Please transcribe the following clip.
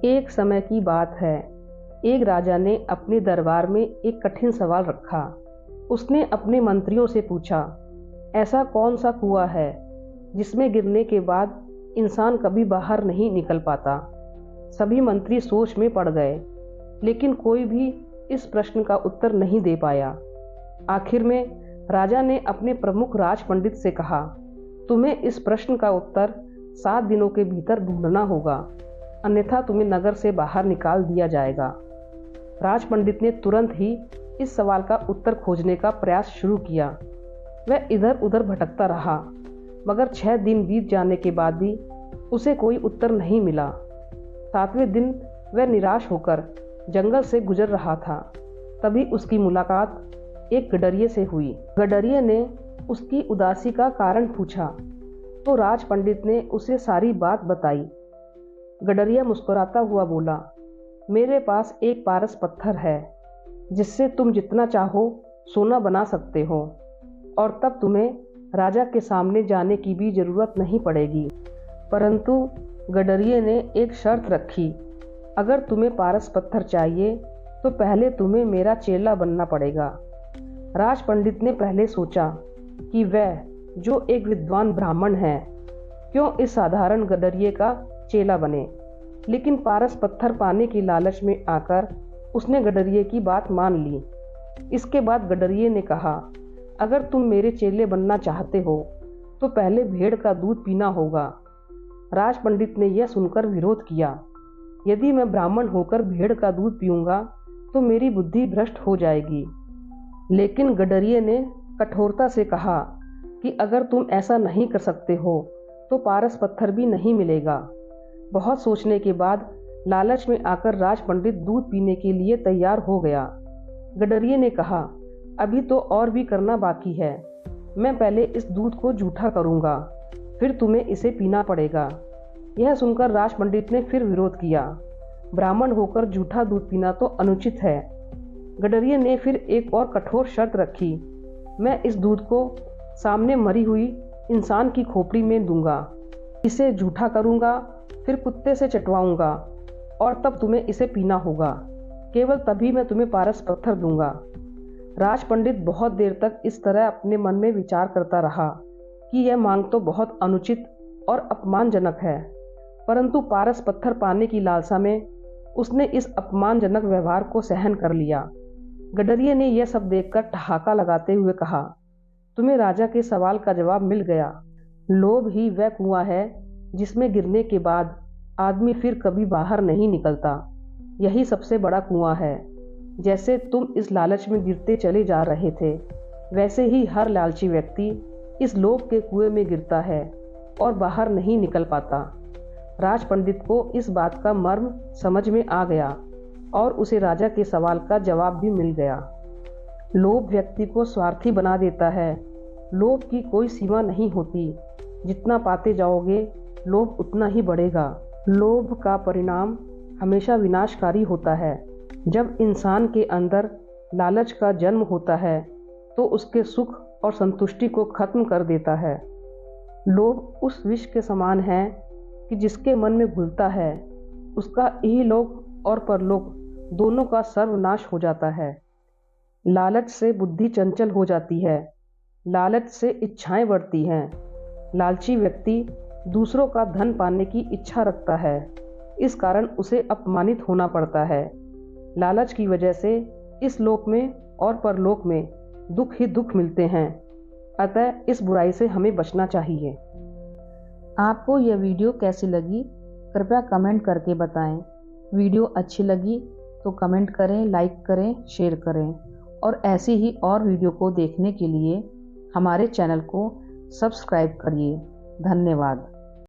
एक समय की बात है। एक राजा ने अपने दरबार में एक कठिन सवाल रखा। उसने अपने मंत्रियों से पूछा, ऐसा कौन सा कुआं है जिसमें गिरने के बाद इंसान कभी बाहर नहीं निकल पाता। सभी मंत्री सोच में पड़ गए, लेकिन कोई भी इस प्रश्न का उत्तर नहीं दे पाया। आखिर में राजा ने अपने प्रमुख राज पंडित से कहा, तुम्हें इस प्रश्न का उत्तर 7 दिनों के भीतर ढूंढना होगा, अन्यथा तुम्हें नगर से बाहर निकाल दिया जाएगा। राज पंडित ने तुरंत ही इस सवाल का उत्तर खोजने का प्रयास शुरू किया। वह इधर उधर भटकता रहा, मगर 6 दिन बीत जाने के बाद भी उसे कोई उत्तर नहीं मिला। 7वें दिन वह निराश होकर जंगल से गुजर रहा था। तभी उसकी मुलाकात एक गडरिये से हुई। गडरिये ने उसकी उदासी का कारण पूछा तो राज पंडित ने उसे सारी बात बताई। गडरिया मुस्कुराता हुआ बोला, मेरे पास एक पारस पत्थर है जिससे तुम जितना चाहो सोना बना सकते हो, और तब तुम्हें राजा के सामने जाने की भी जरूरत नहीं पड़ेगी। परंतु गडरिये ने एक शर्त रखी, अगर तुम्हें पारस पत्थर चाहिए तो पहले तुम्हें मेरा चेला बनना पड़ेगा। राज पंडित ने पहले सोचा कि वह जो एक विद्वान ब्राह्मण है, क्यों इस साधारण गडरिये का चेला बने, लेकिन पारस पत्थर पाने की लालच में आकर उसने गडरिये की बात मान ली। इसके बाद गडरिये ने कहा, अगर तुम मेरे चेले बनना चाहते हो तो पहले भेड़ का दूध पीना होगा। राज पंडित ने यह सुनकर विरोध किया, यदि मैं ब्राह्मण होकर भेड़ का दूध पीऊंगा तो मेरी बुद्धि भ्रष्ट हो जाएगी। लेकिन गडरिये ने कठोरता से कहा कि अगर तुम ऐसा नहीं कर सकते हो तो पारस पत्थर भी नहीं मिलेगा। बहुत सोचने के बाद लालच में आकर राज पंडित दूध पीने के लिए तैयार हो गया। गडरिये ने कहा, अभी तो और भी करना बाकी है। मैं पहले इस दूध को जूठा करूंगा, फिर तुम्हें इसे पीना पड़ेगा। यह सुनकर राज पंडित ने फिर विरोध किया, ब्राह्मण होकर जूठा दूध पीना तो अनुचित है। गडरिये ने फिर एक और कठोर शर्त रखी, मैं इस दूध को सामने मरी हुई इंसान की खोपड़ी में दूंगा, इसे जूठा करूंगा, फिर कुत्ते से चटवाऊंगा, और तब तुम्हें इसे पीना होगा। केवल तभी मैं तुम्हें पारस पत्थर दूंगा। राज पंडित बहुत देर तक इस तरह अपने मन में विचार करता रहा कि यह मांग तो बहुत अनुचित और अपमानजनक है, परंतु पारस पत्थर पाने की लालसा में उसने इस अपमानजनक व्यवहार को सहन कर लिया। गडरिये ने यह सब देखकर ठहाका लगाते हुए कहा, तुम्हें राजा के सवाल का जवाब मिल गया। लोभ ही वह कुआं है जिसमें गिरने के बाद आदमी फिर कभी बाहर नहीं निकलता। यही सबसे बड़ा कुआं है। जैसे तुम इस लालच में गिरते चले जा रहे थे, वैसे ही हर लालची व्यक्ति इस लोभ के कुएं में गिरता है और बाहर नहीं निकल पाता। राज पंडित को इस बात का मर्म समझ में आ गया और उसे राजा के सवाल का जवाब भी मिल गया। लोभ व्यक्ति को स्वार्थी बना देता है। लोभ की कोई सीमा नहीं होती, जितना पाते जाओगे लोभ उतना ही बढ़ेगा। लोभ का परिणाम हमेशा विनाशकारी होता है। जब इंसान के अंदर लालच का जन्म होता है तो उसके सुख और संतुष्टि को खत्म कर देता है। लोभ उस विष के समान है कि जिसके मन में घुलता है उसका इहलोक और परलोक दोनों का सर्वनाश हो जाता है। लालच से बुद्धि चंचल हो जाती है, लालच से इच्छाएं बढ़ती हैं। लालची व्यक्ति दूसरों का धन पाने की इच्छा रखता है, इस कारण उसे अपमानित होना पड़ता है। लालच की वजह से इस लोक में और परलोक में दुख ही दुख मिलते हैं। अतः इस बुराई से हमें बचना चाहिए। आपको यह वीडियो कैसी लगी कृपया कमेंट करके बताएं। वीडियो अच्छी लगी तो कमेंट करें, लाइक करें, शेयर करें, और ऐसी ही और वीडियो को देखने के लिए हमारे चैनल को सब्सक्राइब करिए। धन्यवाद।